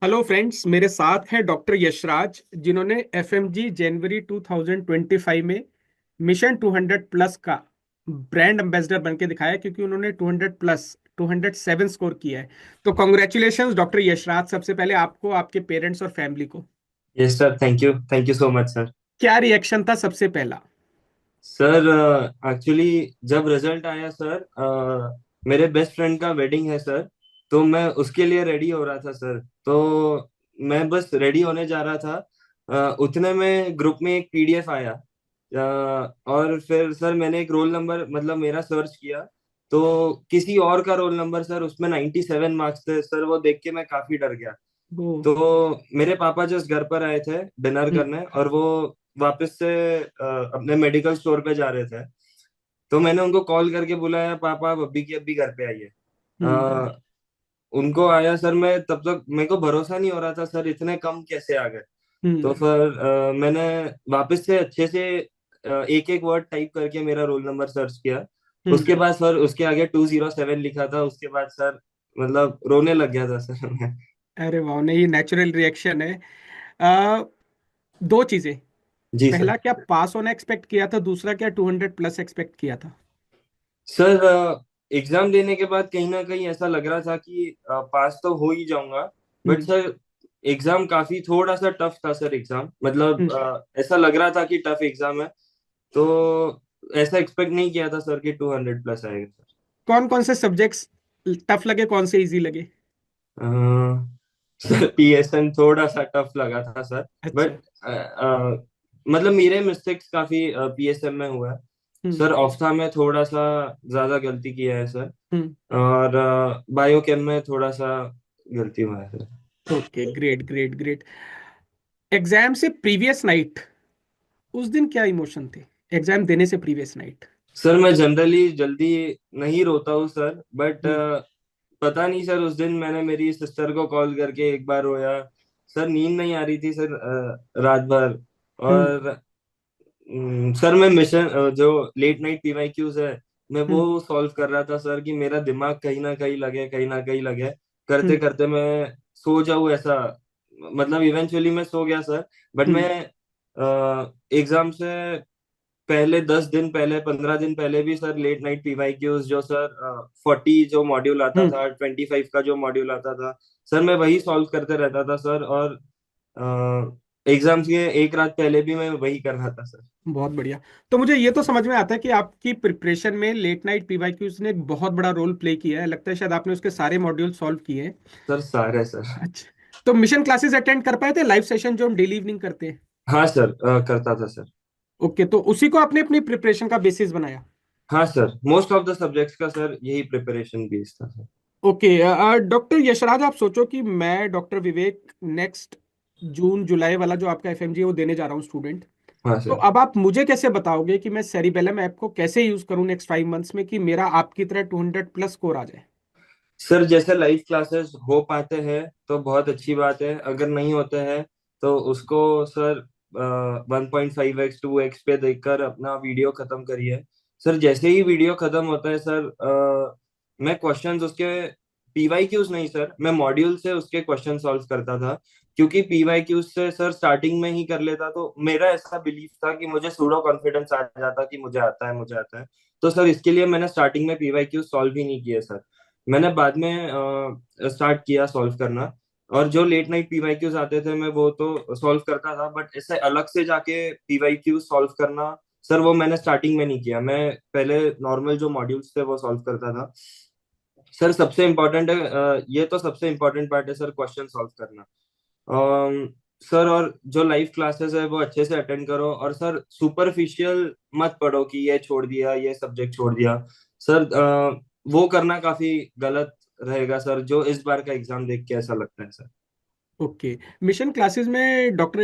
Hello friends, मेरे साथ हैं डॉक्टर यशराज, जिन्होंने एफएमजी जनवरी 2025 में मिशन 200 प्लस का ब्रांड एम्बेसडर बन के दिखाया, क्योंकि उन्होंने 200 प्लस 207 स्कोर किया है। तो कॉन्ग्रेचुलेशंस डॉक्टर यशराज, सबसे पहले आपको, आपके पेरेंट्स और फैमिली को। Yes sir, thank you so much sir. क्या रिएक्शन था सबसे पहला? सर एक्चुअली जब रिजल्ट आया सर, मेरे बेस्ट फ्रेंड का वेडिंग है सर। तो मैं उसके लिए रेडी हो रहा था सर। तो मैं बस रेडी होने जा रहा था, उतने में ग्रुप में एक पीडीएफ आया। और फिर सर मैंने एक रोल नंबर मतलब मेरा सर्च किया, तो किसी और का रोल नंबर सर उसमें 97 मार्क्स थे सर। वो देख के मैं काफी डर गया। वो। तो मेरे पापा जस्ट घर पर आए थे डिनर हम्म। करने, और वो वापस से अपने मेडिकल स्टोर पे जा रहे थे। तो मैंने उनको कॉल करके बुलाया, पापा आप अभी की अभी घर पे आइए। हम्म। अ, उनको आया सर, मैं तब तक मेरे को भरोसा नहीं हो रहा था सर इतने कम कैसे आ गए। तो हम्म। फिर मैंने वापस से अच्छे से एक एक वर्ड टाइप करके मेरा रोल नंबर सर्च किया। हम्म। उसके बाद सर उसके आगे 207 लिखा था। उसके बाद सर मतलब रोने लग गया था सर मैं। अरे वाह, नहीं, नेचुरल रिएक्शन है। आ, दो चीजें। जी सर। पहला, क्या पास होना एक्सपेक्ट किया था? दूसरा, क्या 200 प्लस एक्सपेक्ट किया था? सर एग्जाम देने के बाद कहीं ना कहीं ऐसा लग रहा था कि पास तो हो ही जाऊंगा। But hmm. सर एग्जाम काफी थोड़ा सा टफ था सर। एग्जाम मतलब हम्म। ऐसा लग रहा था कि टफ एग्जाम है। तो ऐसा एक्सपेक्ट नहीं किया था सर कि 200 प्लस आएगा सर। कौन कौन से सब्जेक्ट्स टफ लगे, कौन से इजी लगे? सर पीएसएम थोड़ा सा टफ लगा था सर। अच्छा। बट मतलब मेरे मिस्टेक्स काफी पीएसएम में हुआ है हम्म। सर। ऑफ्था में थोड़ा सा ज्यादा गलती किया है सर। हम्म। और बायोकेम में थोड़ा सा गलती हुआ है sir. Okay, great great great. Exam से प्रीवियस नाइट, उस दिन क्या इमोशन थे? एग्जाम देने से प्रीवियस नाइट। सर मैं जनरली जल्दी नहीं रोता हूँ सर, बट हम्म। पता नहीं सर उस दिन मैंने मेरी सिस्टर को कॉल करके एक बार रोया। सर नींद नहीं आ रही थी सर रात भर। हम्म। और सर मैं मिशन जो लेट नाइट पीवाईक्यूज है, मैं वो हम्म। सॉल्व कर रहा था सर कि मेरा दिमाग कहीं ना कहीं लगे, कहीं ना कहीं लगे। करते हम्म। करते मैं सो जाऊं ऐसा। मतलब इवेंचुअली मैं सो गया सर। बट मैं हम्म। एग्जाम से पहले 10 दिन पहले, 15 दिन पहले भी सर लेट नाइट पीवाईक्यूज जो सर 40 जो मॉड्यूल आता हम्म। था, 25 का जो मॉड्यूल आता था सर, मैं वही सॉल्व करते रहता था सर। और एग्जाम्स के एक रात पहले भी मैं वही कर रहा था सर। बहुत बढ़िया। तो मुझे ये तो समझ में आता है कि आपकी प्रिपरेशन में लेट नाइट पीवाईक्यूज ने एक बहुत बड़ा रोल प्ले किया है। लगता है शायद आपने उसके सारे मॉड्यूल सॉल्व किए हैं। सर सारे सर। अच्छा। तो मिशन क्लासेस अटेंड कर पाए थे, लाइव सेशन जो हम डेली इवनिंग करते हैं? हाँ सर, करता था सर। ओके, तो उसी को आपने अपनी प्रिपरेशन का बेसिस बनाया? हाँ sir, most of the subjects का सर यही प्रिपरेशन बेस था सर। ओके। डॉक्टर यशराज, आप सोचो कि मैं डॉक्टर विवेक नेक्स्ट जून जुलाई वाला जो आपका एफएमजी है वो देने जा रहा हूँ स्टूडेंट। हाँ तो सर। अब आप मुझे कैसे बताओगे कि मैं सेरिबेलम ऐप को कैसे यूज करूँ नेक्स्ट 5 मंथ्स में, कि मेरा आपकी तरह 200 प्लस स्कोर आ जाए? सर जैसे लाइव क्लासेस हो पाते हैं तो बहुत अच्छी बात है। अगर नहीं होते हैं तो उसको सर 1.5x 2x पे देखकर अपना वीडियो खत्म करिए। सर जैसे ही वीडियो खत्म होता है सर, मैं क्वेश्चंस उसके पीवाईक्यूज नहीं सर, मैं मॉड्यूल से उसके क्वेश्चन सॉल्व करता था। क्योंकि पीवाईक्यूज से सर स्टार्टिंग में ही कर लेता तो मेरा ऐसा बिलीफ था कि मुझे सूडो कॉन्फिडेंस आ जाता कि मुझे आता है, मुझे आता है। तो सर इसके लिए मैंने स्टार्टिंग में पीवाईक्यूज सॉल्व ही नहीं किए सर। मैंने बाद में स्टार्ट किया सॉल्व करना। और जो लेट नाइट पीवाईक्यूज आते थे मैं वो तो सॉल्व करता था, बट ऐसे अलग से जाके पीवाईक्यूज सॉल्व करना सर वो मैंने स्टार्टिंग में नहीं किया। मैं पहले नॉर्मल जो मॉड्यूल्स थे वो सॉल्व करता था। सर सबसे इम्पोर्टेंट है ये तो सबसे इम्पोर्टेंट पार्ट है सर, क्वेश्चन सॉल्व करना। सर और जो लाइव क्लासेस है वो अच्छे से अटेंड करो, और सर सुपरफिशियल मत पढ़ो कि ये छोड़ दिया, ये सब्जेक्ट छोड़ दिया। सर वो करना काफी गलत रहेगा सर, जो इस बार का एग्जाम देख के ऐसा लगता है सर। ओके। मिशन क्लासेस में डॉक्टर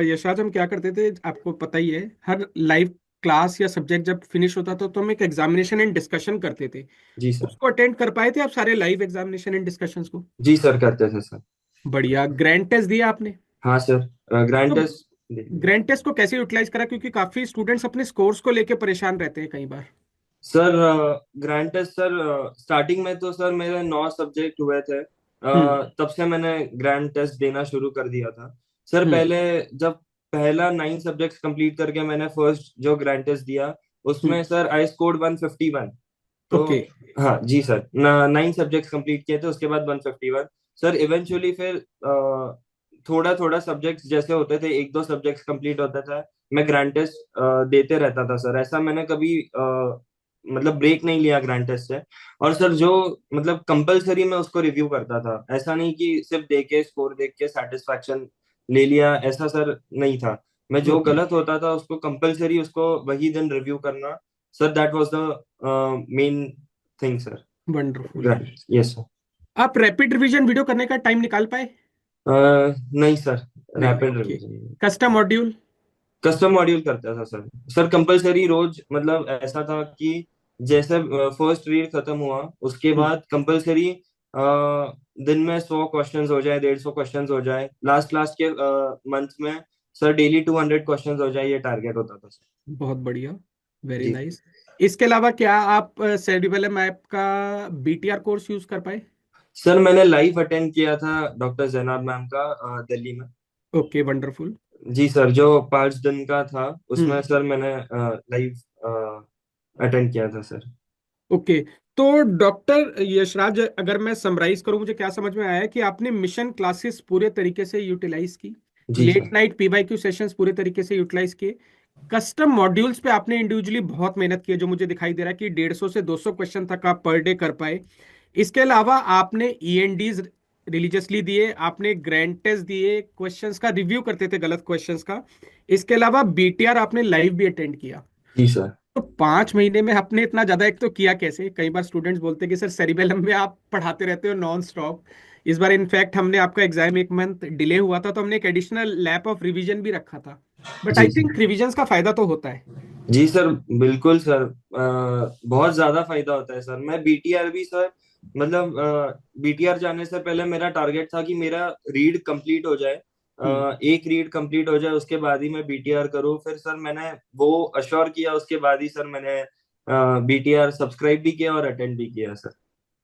यशराज, हम क्या करते थे आपको पता ही है, हर लाइव क्लास या सब्जेक्ट जब फिनिश होता था तो हम एक एग्जामिनेशन एंड डिस्कशन करते थे। जी सर। उसको अटेंड कर पाए थे आप, सारे लाइव एग्जामिनेशन एंड डिस्कशंस को? जी सर, करते थे सर। बढ़िया। ग्रैंड टेस्ट दिया आपने? हाँ सर, ग्रांड तो टेस्ट दे दिया। ग्रैंड टेस्ट को कैसे यूटिलाइज करा, क्योंकि काफी स्टूडेंट्स अपने स्कोर्स को लेके परेशान रहते हैं कई बार। Sir grand test sir starting में तो सर मेरे 9 सब्जेक्ट हुए थे। हम्म। तब से मैंने ग्रैंड टेस्ट देना शुरू कर दिया था सर। हम्म। पहले जब पहला 9 सब्जेक्ट्स कंप्लीट करके मैंने फर्स्ट जो ग्रैंड टेस्ट दिया, उसमें हम्म। Sir I scored 151। तो ओके। हाँ जी सर, 9 सब्जेक्ट्स कंप्लीट किए थे, उसके बाद 151 सर। इवेंचुअली फिर थोड़ा थोड़ा सब्जेक्ट्स जैसे होते थे, एक दो सब्जेक्ट्स कंप्लीट होता था, मैं ग्रैंड टेस्ट देते रहता था सर। ऐसा मैंने कभी मतलब ब्रेक नहीं लिया ग्रैंड टेस्ट से। और सर जो मतलब कंपलसरी मैं उसको रिव्यू करता था, ऐसा नहीं कि सिर्फ देख के स्कोर देख के सेटिस्फैक्शन ले लिया, ऐसा सर नहीं था। मैं जो ओके। गलत होता था उसको कंपलसरी उसको वही दिन रिव्यू करना sir. That was the main thing sir. Wonderful. Yes sir. आप रैपिड रिवीजन वीडियो करने का टाइम निकाल पाए? नहीं सर, नहीं, rapid okay. Revision. Custom module? Custom module करता था सर। सर कंपलसरी रोज, मतलब ऐसा था कि जैसे फर्स्ट रीड खत्म हुआ उसके हम्म। बाद कंपलसरी दिन में 100 क्वेश्चंस हो जाए, 150 क्वेश्चंस हो जाए, लास्ट लास्ट के मंथ में सर डेली 200 क्वेश्चंस हो जाए, ये टारगेट होता था सर। बहुत बढ़िया। वेरी जी नाइस। इसके अलावा क्या आप सेरिबेलम ऐप का बीटीआर कोर्स यूज कर पाए? सर, मैंने लाइव अटेंड किया था डॉक्टर जैनाब मैम का दिल्ली में। Okay, wonderful. जी सर, जो 5 दिन का था उसमें हम्म। सर मैंने लाइव अटेंड किया था सर। ओके। तो डॉक्टर यशराज, अगर मैं समराइज करूं, मुझे क्या समझ में आया है कि आपने मिशन क्लासेस पूरे तरीके से यूटिलाइज की, जी late sir. Night PYQ sessions पूरे तरीके से यूटिलाइज किए, कस्टम मॉड्यूल्स पे आपने इंडिविजुअली बहुत मेहनत की है, जो मुझे दिखाई दे रहा है कि 150 से 200 क्वेश्चन तक आप पर डे कर पाए। इसके अलावा आपने ईएनडीज रिलीजियसली दिए, आपने ग्रैंड टेस्ट दिए, क्वेश्चंस का रिव्यू करते थे गलत क्वेश्चंस का। इसके अलावा बीटीआर आपने लाइव भी अटेंड किया। जी सर। तो 5 महीने में आपने इतना ज्यादा, एक तो किया कैसे? कई बार स्टूडेंट्स बोलते हैं कि सर सेरिबेलम में आप पढ़ाते रहते हो नॉन स्टॉप। इस बार इनफैक्ट हमने आपका एग्जाम 1 मंथ डिले हुआ था, तो हमने एक एडिशनल लैप ऑफ रिवीजन भी रखा था। बट आई जी थिंक सर। रिविजन्स का फायदा तो होता है। जी सर, बिल्कुल सर। बहुत ज्यादा फायदा होता है सर। मैं बीटीआर भी सर, मतलब बीटीआर जाने से पहले मेरा टारगेट था कि मेरा रीड कंप्लीट हो जाए। हम्म। एक रीड कंप्लीट हो जाए उसके बाद ही मैं बीटीआर करूँ। फिर सर मैंने वो अश्योर किया, उसके बाद ही सर मैंने बीटीआर सब्सक्राइब भी किया और अटेंड भी किया सर।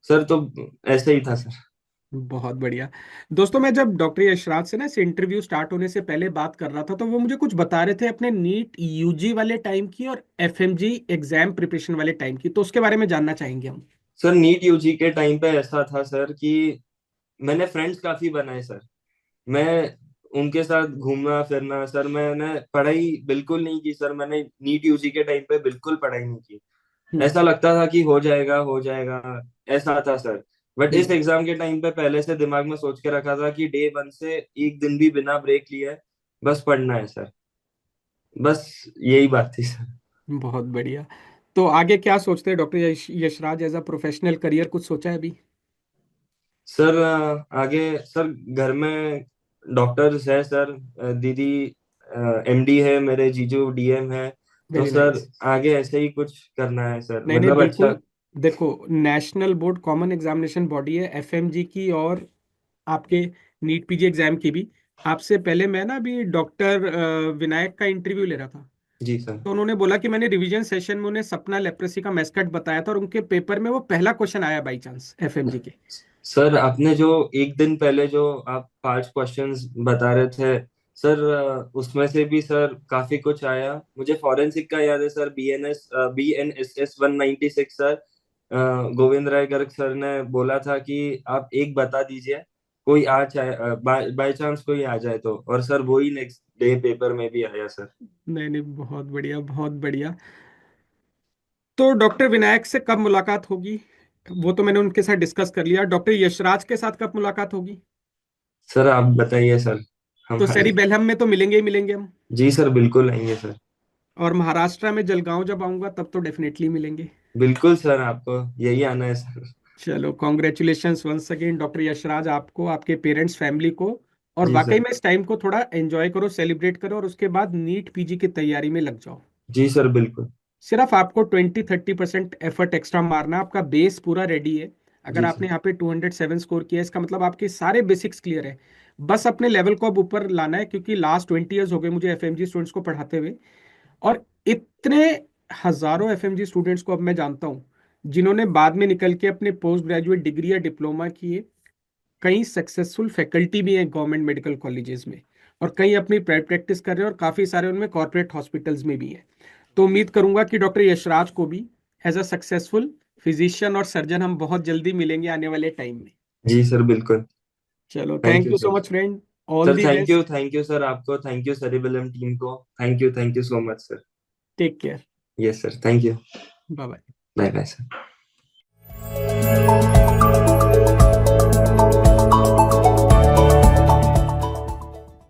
सर तो ऐसे ही था सर। बहुत बढ़िया। दोस्तों, मैं जब डॉक्टर यशराज से ना इस इंटरव्यू स्टार्ट होने से पहले बात कर रहा था, तो वो मुझे कुछ बता रहे थे अपने नीट यूजी वाले टाइम की और एफएमजी एग्जाम प्रिपरेशन वाले टाइम की, तो उसके बारे में जानना चाहेंगे हम। सर नीट यूजी के टाइम पे ऐसा था सर कि मैंने फ्रेंड्स काफी बनाए सर। मैं उनके साथ घूमना फिरना सर, मैंने पढ़ाई बिल्कुल नहीं की सर। मैंने नीट यूजी के टाइम पे बिल्कुल पढ़ाई नहीं की। हम्म। ऐसा लगता था कि हो जाएगा हो जाएगा, ऐसा था सर। बट इस हम्म। एग्जाम के टाइम पे पहले से दिमाग में सोच के रखा था कि डे वन से एक दिन भी बिना ब्रेक लिए बस पढ़ना है सर। बस यही बात थी सर। बहुत बढ़िया। तो आगे क्या सोचते हैं doctor Yashraj, as a professional career कुछ सोचा है अभी? सर आगे सर घर में डॉक्टर्स है सर। दीदी एमडी है, मेरे जीजू डीएम है। तो वेरी सर नाइस। आगे ऐसे ही कुछ करना है सर, नहीं नहीं, मतलब अच्छा। बिल्कुल। देखो, national board common examination body है एफएमजी की, और आपके नीट पीजी एग्जाम की भी। आपसे पहले मैं ना अभी डॉक्टर विनायक का इंटरव्यू ले रहा था, जी सर। तो उन्होंने बोला कि मैंने रिवीजन सेशन में उन्हें सपना लेप्रेसी का मैस्कट बताया था, और उनके पेपर में वो पहला क्वेश्चन आया बाई चांस एफएमजी के। सर आपने जो एक दिन पहले जो आप 5 क्वेश्चंस बता रहे थे सर, उसमें से भी सर काफी कुछ आया। मुझे फॉरेंसिक का याद है सर, BNSS 196 सर। गोविंद राय गर्ग सर ने बोला था कि आप एक बता दीजिए, कोई आ जाए, बाय चांस कोई आ जाए तो। और सर वही नेक्स्ट डे पेपर में भी आया सर। नहीं नहीं, बहुत बढ़िया, बहुत बढ़िया। तो डॉक्टर विनायक से कब मुलाकात होगी? वो तो मैंने उनके साथ डिस्कस कर लिया। डॉक्टर यशराज के साथ कब मुलाकात होगी? सर आप बताइए सर। तो हमारे सेरिबेलम में तो मिलेंगे ही मिलेंगे हम। जी सर, बिल्कुल आएंगे सर। और महाराष्ट्र में जलगांव जब आऊंगा तब तो डेफिनेटली मिलेंगे। बिल्कुल सर, आपको यही आना है सर। चलो, congratulations once again doctor Yashraj, आपको, आपके पेरेंट्स, फैमिली को। और जी वाकई सर। में इस टाइम को थोड़ा एंजॉय करो, सेलिब्रेट करो, और उसके बाद नीट पीजी की तैयारी में लग जाओ। जी सर, बिल्कुल। सिर्फ आपको 20-30% एफर्ट एक्स्ट्रा मारना है, आपका बेस पूरा रेडी है। अगर जी आपने सर। यहाँ पे 207 स्कोर किया, इसका मतलब आपके सारे बेसिक्स क्लियर है। बस अपने लेवल को अब ऊपर लाना है, क्योंकि लास्ट 20 ईयर्स हो गए मुझे एफएमजी स्टूडेंट्स को पढ़ाते हुए। और इतने हजारों एफएमजी स्टूडेंट्स को अब मैं जानता हूँ, जिन्होंने बाद में निकल के अपने पोस्ट ग्रेजुएट डिग्री या डिप्लोमा किए, कई सक्सेसफुल फैकल्टी भी हैं गवर्नमेंट मेडिकल कॉलेजेस में, और कई अपनी प्राइवेट प्रैक्टिस कर रहे हैं, और काफ़ी सारे उनमें कॉर्पोरेट हॉस्पिटल्स में भी हैं। तो उम्मीद करूंगा कि डॉक्टर यशराज को भी एज अ सक्सेसफुल फिजिशियन और सर्जन हम बहुत जल्दी मिलेंगे आने वाले टाइम में। जी सर, बिल्कुल। चलो, thank thank you you sir. So much friend. All sir the best. Thank you sir आपको, थैंक यू सेरिबेलम टीम को, thank you so much sir. Take care. Yes sir, thank you. Bye bye. Bye bye sir.